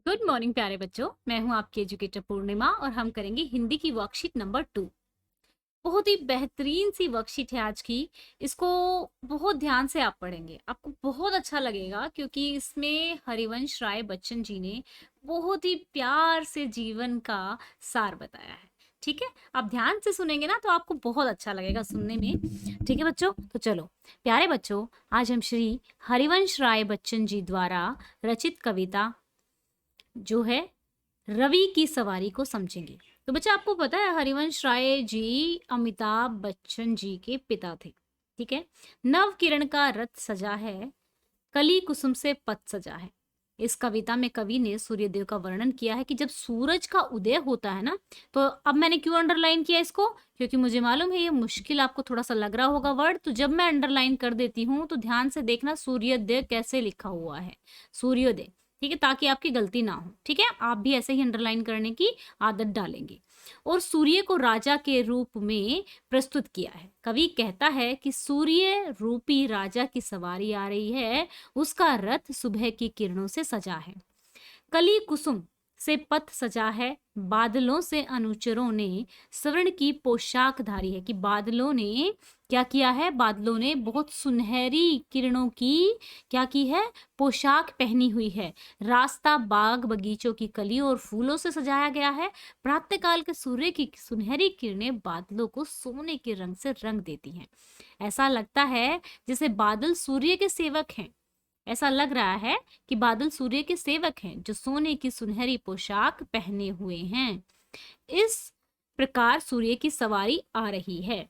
Good morning प्यारे बच्चों। मैं हूं आपकी एजुकेटर पूर्णिमा और हम करेंगे हिंदी की वर्कशीट नंबर 2। बहुत ही बेहतरीन सी वर्कशीट है आज की। इसको बहुत ध्यान से आप पढ़ेंगे, आपको बहुत अच्छा लगेगा क्योंकि इसमें हरिवंश राय बच्चन जी ने बहुत ही प्यार से जीवन का सार बताया है। ठीक है, आप ध्यान से सुनेंगे ना तो आपको बहुत अच्छा लगेगा सुनने में। ठीक है बच्चों, तो चलो प्यारे बच्चों, आज हम श्री हरिवंश राय बच्चन जी द्वारा रचित कविता जो है रवि की सवारी को समझेंगे। तो बच्चा, आपको पता है हरिवंश राय जी अमिताभ बच्चन जी के पिता थे। ठीक है, नव किरण का रथ सजा है, कली कुसुम से पथ सजा है। इस कविता में कवि ने सूर्यदेव का वर्णन किया है कि जब सूरज का उदय होता है ना, तो अब मैंने क्यों अंडरलाइन किया इसको, क्योंकि मुझे मालूम है ये मुश्किल आपको थोड़ा सा लग रहा होगा वर्ड। तो जब मैं अंडरलाइन कर देती हूँ तो ध्यान से देखना सूर्योदय कैसे लिखा हुआ है, सूर्योदय। ठीक है, ताकि आपकी गलती ना हो। ठीक है, आप भी ऐसे ही अंडरलाइन करने की आदत डालेंगे। और सूर्य को राजा के रूप में प्रस्तुत किया है। कवि कहता है कि सूर्य रूपी राजा की सवारी आ रही है, उसका रथ सुबह की किरणों से सजा है, कली कुसुम से पथ सजा है, बादलों से अनुचरों ने स्वर्ण की पोशाक धारी है। कि बादलों ने क्या किया है, बादलों ने बहुत सुनहरी किरणों की क्या की है, पोशाक पहनी हुई है। रास्ता बाग बगीचों की कलियों और फूलों से सजाया गया है। प्रातःकाल के सूर्य की सुनहरी किरणें बादलों को सोने के रंग से रंग देती हैं। ऐसा लगता है जैसे बादल सूर्य के सेवक हैं। ऐसा लग रहा है कि बादल सूर्य के सेवक हैं जो सोने की सुनहरी पोशाक पहने हुए हैं। इस प्रकार सूर्य की सवारी आ रही है।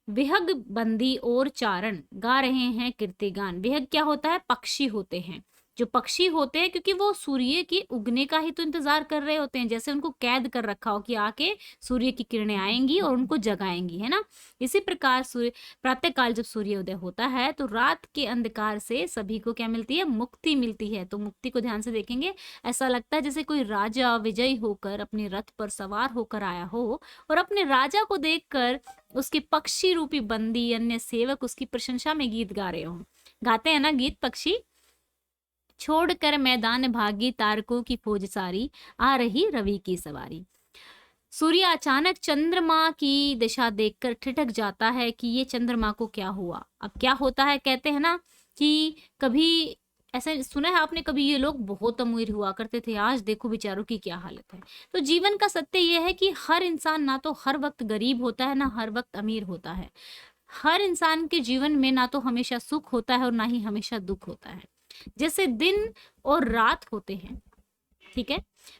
विहग बंदी और चारण गा रहे हैं कीर्तिगान। विहग क्या होता है, पक्षी होते हैं। जो पक्षी होते हैं क्योंकि वो सूर्य के उगने का ही तो इंतजार कर रहे होते हैं, जैसे उनको कैद कर रखा हो कि आके सूर्य की किरणें आएंगी और उनको जगाएंगी, है ना। इसी प्रकार सूर्य प्रातःकाल जब सूर्योदय होता है तो रात के अंधकार से सभी को क्या मिलती है, मुक्ति मिलती है। तो मुक्ति को ध्यान से देखेंगे, ऐसा लगता है जैसे कोई राजा विजयी होकर अपने रथ पर सवार होकर आया हो और अपने राजा को देखकर उसके पक्षी रूपी बंदी अन्य सेवक उसकी प्रशंसा में गीत गा रहे हो। गाते हैं ना गीत पक्षी। छोड़कर मैदान भागी तारकों की फौज सारी, आ रही रवि की सवारी। सूर्य अचानक चंद्रमा की दिशा देखकर ठिठक जाता है कि ये चंद्रमा को क्या हुआ। अब क्या होता है, कहते हैं ना कि कभी ऐसा सुना है आपने, कभी ये लोग बहुत अमीर हुआ करते थे, आज देखो बेचारों की क्या हालत है। तो जीवन का सत्य यह है कि हर इंसान ना तो हर वक्त गरीब होता है, ना हर वक्त अमीर होता है। हर इंसान के जीवन में ना तो हमेशा सुख होता है और ना ही हमेशा दुख होता है। जैसे दिन और रात होते हैं, ठीक है,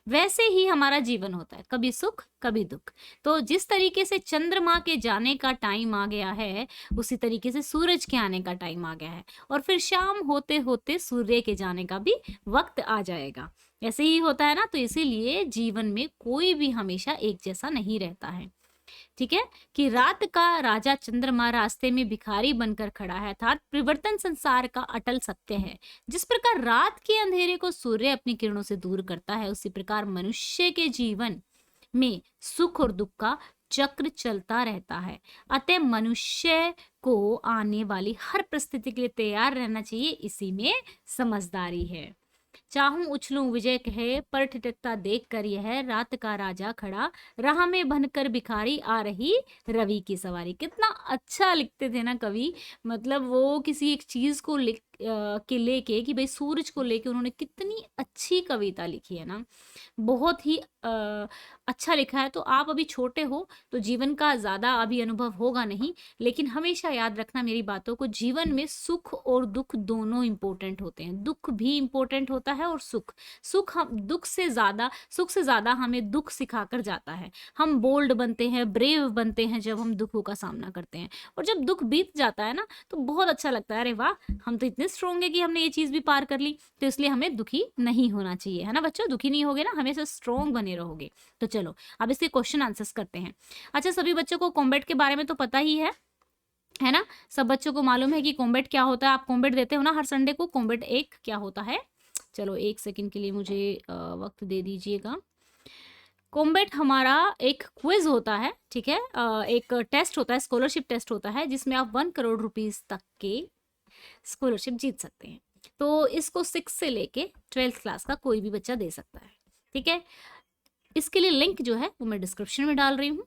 वैसे ही हमारा जीवन होता है, कभी सुख कभी दुख। तो जिस तरीके से चंद्रमा के जाने का टाइम आ गया है, उसी तरीके से सूरज के आने का टाइम आ गया है, और फिर शाम होते होते सूर्य के जाने का भी वक्त आ जाएगा। ऐसे ही होता है ना। तो इसीलिए जीवन में कोई भी हमेशा एक जैसा नहीं रहता है। ठीक है, कि रात का राजा चंद्रमा रास्ते में भिखारी बनकर खड़ा है, अर्थात परिवर्तन संसार का अटल सत्य है। जिस प्रकार रात के अंधेरे को सूर्य अपनी किरणों से दूर करता है, उसी प्रकार मनुष्य के जीवन में सुख और दुख का चक्र चलता रहता है। अतः मनुष्य को आने वाली हर परिस्थिति के लिए तैयार रहना चाहिए, इसी में समझदारी है। चाहूं उछलूं विजय कहे, पर ठिठकता देख कर यह रात का राजा खड़ा, राह में बनकर भिखारी आ रही रवि की सवारी। कितना अच्छा लिखते थे ना कवि। मतलब वो किसी एक चीज को के लेके कि भाई सूरज को लेके उन्होंने कितनी अच्छी कविता लिखी है ना। बहुत ही अच्छा लिखा है। तो आप अभी छोटे हो तो जीवन का ज्यादा अभी अनुभव होगा नहीं, लेकिन हमेशा याद रखना मेरी बातों को, जीवन में सुख और दुख दोनों इंपॉर्टेंट होते हैं। दुख भी इंपॉर्टेंट होता है और सुख। सुख हम दुख से ज्यादा, सुख से ज्यादा हमें दुख सिखाकर जाता है। हम बोल्ड बनते हैं, ब्रेव बनते हैं जब हम दुखों का सामना करते हैं। और जब दुख बीत जाता है ना तो बहुत अच्छा लगता है, अरे वाह हम तो इतने स्ट्रोंग है कि हमने ये चीज भी पार कर ली। तो इसलिए हमें दुखी नहीं होना चाहिए, है ना बच्चों। दुखी नहीं होगे ना, हमेशा स्ट्रोंग बने रहोगे। तो चलो अब इसके क्वेश्चन आंसर्स करते हैं। अच्छा, सभी बच्चों को कॉम्बैट के बारे में तो पता ही है ना। सब बच्चों को मालूम है कि कॉम्बैट क्या होता है। आप कॉम्बैट देते हो ना हर संडे को। कॉम्बैट एक क्या होता है, चलो एक सेकंड के लिए मुझे वक्त दे दीजिएगा। कॉम्बैट हमारा एक क्विज होता है, ठीक है, एक टेस्ट होता है, स्कॉलरशिप टेस्ट होता है, जिसमें आप 1 करोड़ रुपीस तक के स्कॉलरशिप जीत सकते हैं। तो इसको 6 से लेके 12th क्लास का कोई भी बच्चा दे सकता है, ठीक है। इसके लिए लिंक जो है वो मैं डिस्क्रिप्शन में डाल रही हूँ।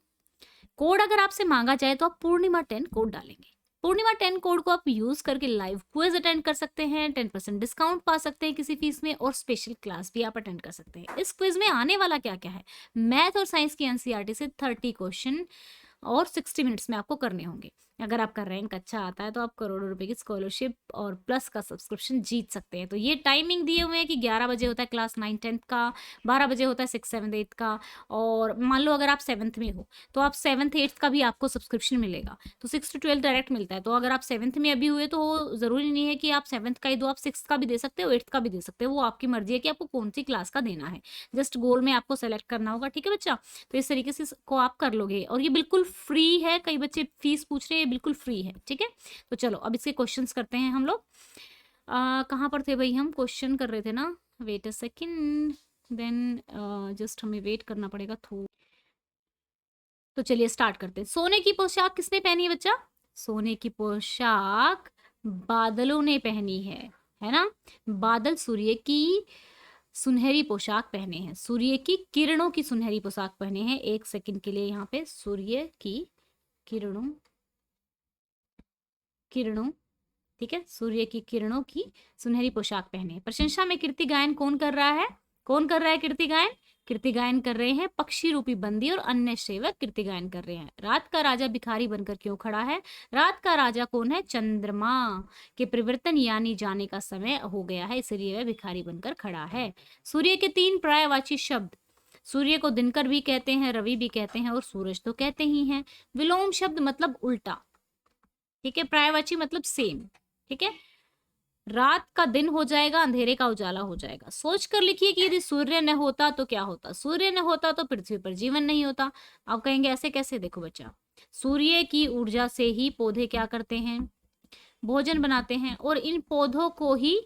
कोड अगर आपसे मांगा जाए तो आप पूर्णिमा 10 कोड डालेंगे। पूर्णिमा 10 कोड को आप यूज करके लाइव क्विज अटेंड कर सकते हैं, 10% डिस्काउंट पा सकते हैं किसी फीस में, और स्पेशल क्लास भी आप अटेंड कर सकते हैं। इस क्विज में आने वाला क्या क्या है, मैथ और साइंस की एनसीईआरटी से 30 क्वेश्चन और 60 मिनट्स में आपको करने होंगे। अगर आपका रैंक अच्छा आता है तो आप करोड़ों रुपए की स्कॉलरशिप और प्लस का सब्सक्रिप्शन जीत सकते हैं। तो ये टाइमिंग दिए हुए हैं कि 11 बजे होता है क्लास 9 10th का, 12 बजे होता है 6 7 8 का, और मान लो अगर आप 7th में हो तो आप 7th 8th का भी आपको सब्सक्रिप्शन मिलेगा। तो 6 to 12 डायरेक्ट मिलता है। तो अगर आप 7th में अभी हुए तो ज़रूरी नहीं है कि आप 7th का ही दो, आप 6th का भी दे सकते हो, 8th का भी दे सकते हो। वो आपकी मर्जी है कि आपको कौन सी क्लास का देना है। जस्ट गोल में आपको सेलेक्ट करना होगा, ठीक है बच्चा। तो इस तरीके से इसको आप कर लोगे, और ये बिल्कुल फ्री है। कई बच्चे फीस पूछ रहे हैं, ये बिल्कुल फ्री है, ठीक है। तो चलो अब इसके क्वेश्चंस करते हैं हम लोग। कहाँ पर थे भाई, हम क्वेश्चन कर रहे थे ना, wait a second, then just हमें वेट करना पड़ेगा थोड़ा। तो चलिए स्टार्ट करते हैं। सोने की पोशाक किसने पहनी है बच्चा? सोने की पोशाक बादलों ने पहनी है ना। बादल सूर्य की सुनहरी पोशाक पहने हैं, सूर्य की किरणों की सुनहरी पोशाक पहने हैं। एक सेकंड के लिए यहाँ पे सूर्य की किरणों किरणों ठीक है, सूर्य की किरणों की सुनहरी पोशाक पहने। प्रशंसा में कीर्ति गायन कौन कर रहा है? कौन कर रहा है कीर्ति गायन? कीर्ति गायन कर रहे हैं पक्षी रूपी बंदी और अन्य सेवक कीर्ति गायन कर रहे हैं। रात का राजा भिखारी बनकर क्यों खड़ा है? रात का राजा कौन है? चंद्रमा के परिवर्तन यानी जाने का समय हो गया है, इसलिए वह भिखारी बनकर खड़ा है। सूर्य के 3 पर्यायवाची शब्द। सूर्य को दिनकर भी कहते हैं, रवि भी कहते हैं, और सूरज तो कहते ही हैं। विलोम शब्द मतलब उल्टा, ठीक है। पर्यायवाची मतलब सेम, ठीक है। रात का दिन हो जाएगा, अंधेरे का उजाला हो जाएगा। सोच कर लिखिए कि यदि सूर्य न होता तो क्या होता। सूर्य न होता तो पृथ्वी पर जीवन नहीं होता। आप कहेंगे ऐसे कैसे? देखो बच्चा, सूर्य की ऊर्जा से ही पौधे क्या करते हैं? भोजन बनाते हैं, और इन पौधों को ही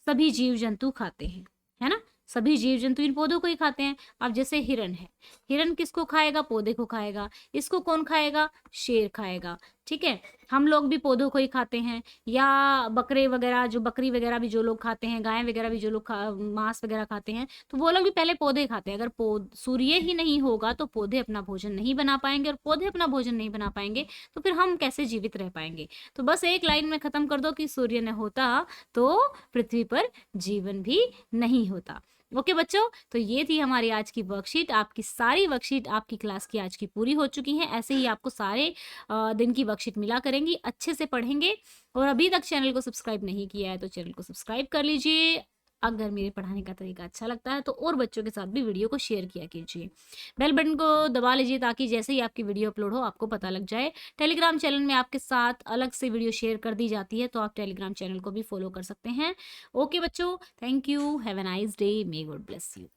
सभी जीव जंतु खाते हैं, है ना। सभी जीव जंतु इन पौधों को ही खाते हैं। अब जैसे हिरन है, हिरन किसको खाएगा? पौधे को खाएगा। इसको कौन खाएगा? शेर खाएगा, ठीक है। हम लोग भी पौधों को ही खाते हैं, या बकरे वगैरह, जो बकरी वगैरह भी जो लोग खाते हैं, गाय वगैरह भी जो लोग मांस वगैरह खाते हैं, तो वो लोग भी पहले पौधे खाते हैं। अगर सूर्य ही नहीं होगा तो पौधे अपना भोजन नहीं बना पाएंगे, और पौधे अपना भोजन नहीं बना पाएंगे तो फिर हम कैसे जीवित रह पाएंगे? तो बस एक लाइन में खत्म कर दो कि सूर्य न होता तो पृथ्वी पर जीवन भी नहीं होता। ओके बच्चों, तो ये थी हमारी आज की वर्कशीट। आपकी सारी वर्कशीट आपकी क्लास की आज की पूरी हो चुकी हैं। ऐसे ही आपको सारे दिन की वर्कशीट मिला करेंगी, अच्छे से पढ़ेंगे। और अभी तक चैनल को सब्सक्राइब नहीं किया है तो चैनल को सब्सक्राइब कर लीजिए। अगर मेरे पढ़ाने का तरीका अच्छा लगता है तो और बच्चों के साथ भी वीडियो को शेयर किया कीजिए। बेल बटन को दबा लीजिए ताकि जैसे ही आपकी वीडियो अपलोड हो आपको पता लग जाए। टेलीग्राम चैनल में आपके साथ अलग से वीडियो शेयर कर दी जाती है, तो आप टेलीग्राम चैनल को भी फॉलो कर सकते हैं। ओके बच्चों, thank you, have a nice day, may God bless you.